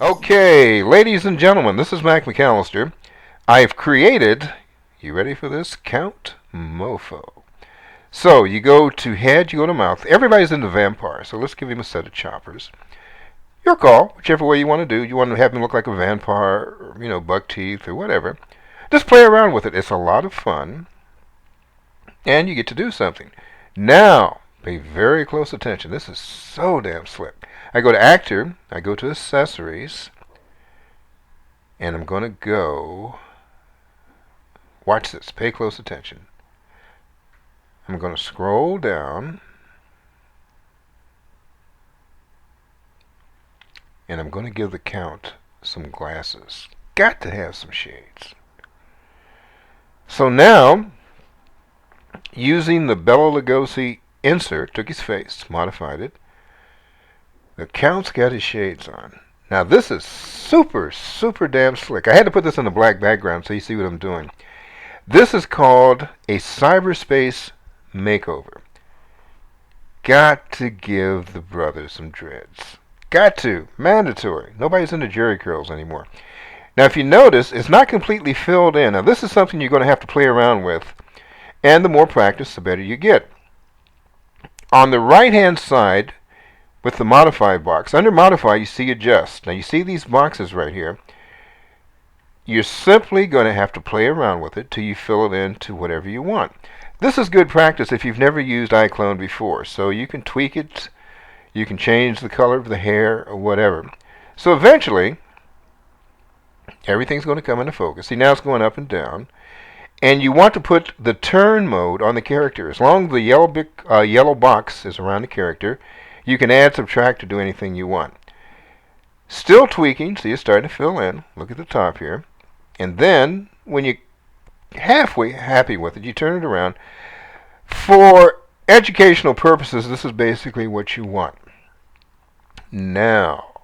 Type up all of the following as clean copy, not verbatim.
Okay, ladies and gentlemen, this is McAllister. I've created, you ready for this? Count Mofo. So you go to head, you go to mouth. Everybody's into vampire, so let's give him a set of choppers. Your call, whichever way you want to do. You want to have him look like a vampire, or, buck teeth or whatever. Just play around with it. It's a lot of fun, and you get to do something. Now, pay very close attention. This is so damn slick. I go to actor, I go to accessories, and I'm going to go, watch this, pay close attention. I'm going to scroll down, and I'm going to give the Count some glasses. Got to have some shades. So now, using the Bela Lugosi insert, took his face, modified it. The Count's got his shades on. Now this is super, super damn slick. I had to put this in a black background so you see what I'm doing. This is called a cyberspace makeover. Got to give the brother some dreads. Got to. Mandatory. Nobody's into jerry curls anymore. Now if you notice, it's not completely filled in. Now this is something you're going to have to play around with. And the more practice, the better you get. On the right hand side, with the modify box, under modify you see adjust. Now you see these boxes right here. You're simply going to have to play around with it till you fill it in to whatever you want. This is good practice if you've never used iClone before. So you can tweak it, you can change the color of the hair or whatever. So eventually, everything's going to come into focus. See, now it's going up and down. And you want to put the turn mode on the character. As long as the yellow box is around the character, you can add, subtract, or do anything you want. Still tweaking, so you're starting to fill in. Look at the top here. And then, when you're halfway happy with it, you turn it around. For educational purposes, this is basically what you want. Now,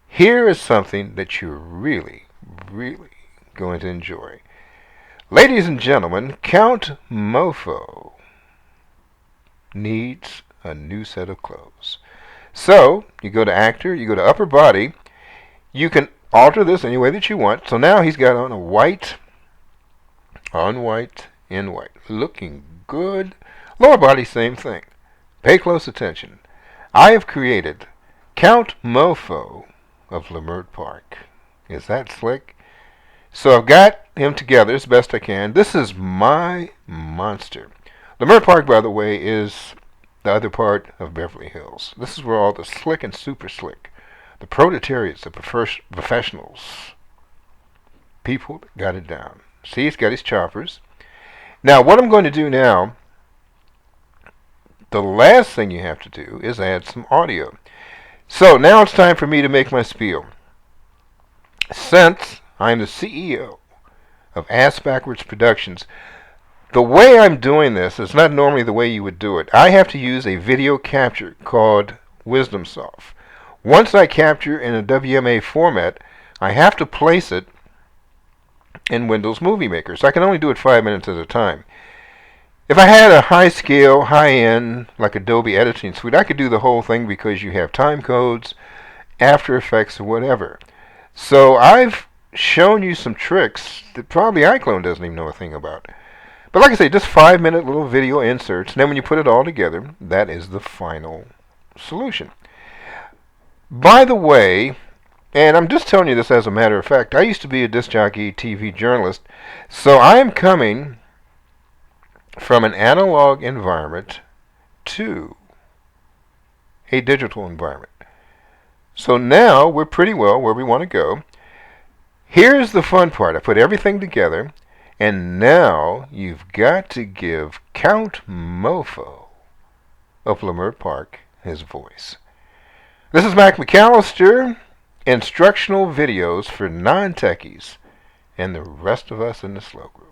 here is something that you're really, really going to enjoy. Ladies and gentlemen, Count Mofo needs a new set of clothes. So, you go to actor, you go to upper body. You can alter this any way that you want. So now he's got on a white, on white, in white. Looking good. Lower body, same thing. Pay close attention. I have created Count Mofo of Leimert Park. Is that slick? So I've got him together as best I can. This is my monster. Leimert Park, by the way, is the other part of Beverly Hills. This is where all the slick and super slick, the proletariats, the professionals, people that got it down. See, he's got his choppers. Now, what I'm going to do now, the last thing you have to do is add some audio. So now it's time for me to make my spiel. Since I'm the CEO of Ass Backwards Productions, the way I'm doing this is not normally the way you would do it. I have to use a video capture called WisdomSoft. Once I capture in a WMA format, I have to place it in Windows Movie Maker. So I can only do it 5 minutes at a time. If I had a high scale, high end, like Adobe Editing Suite, I could do the whole thing because you have time codes, After Effects, or whatever. So I've shown you some tricks that probably iClone doesn't even know a thing about. But like I say, just 5-minute little video inserts, and then when you put it all together, that is the final solution. By the way, and I'm just telling you this as a matter of fact, I used to be a disc jockey TV journalist, so I am coming from an analog environment to a digital environment. So now we're pretty well where we want to go. Here's the fun part. I put everything together. And now you've got to give Count Mofo of Leimert Park his voice. This is McAllister, instructional videos for non-techies and the rest of us in the slow group.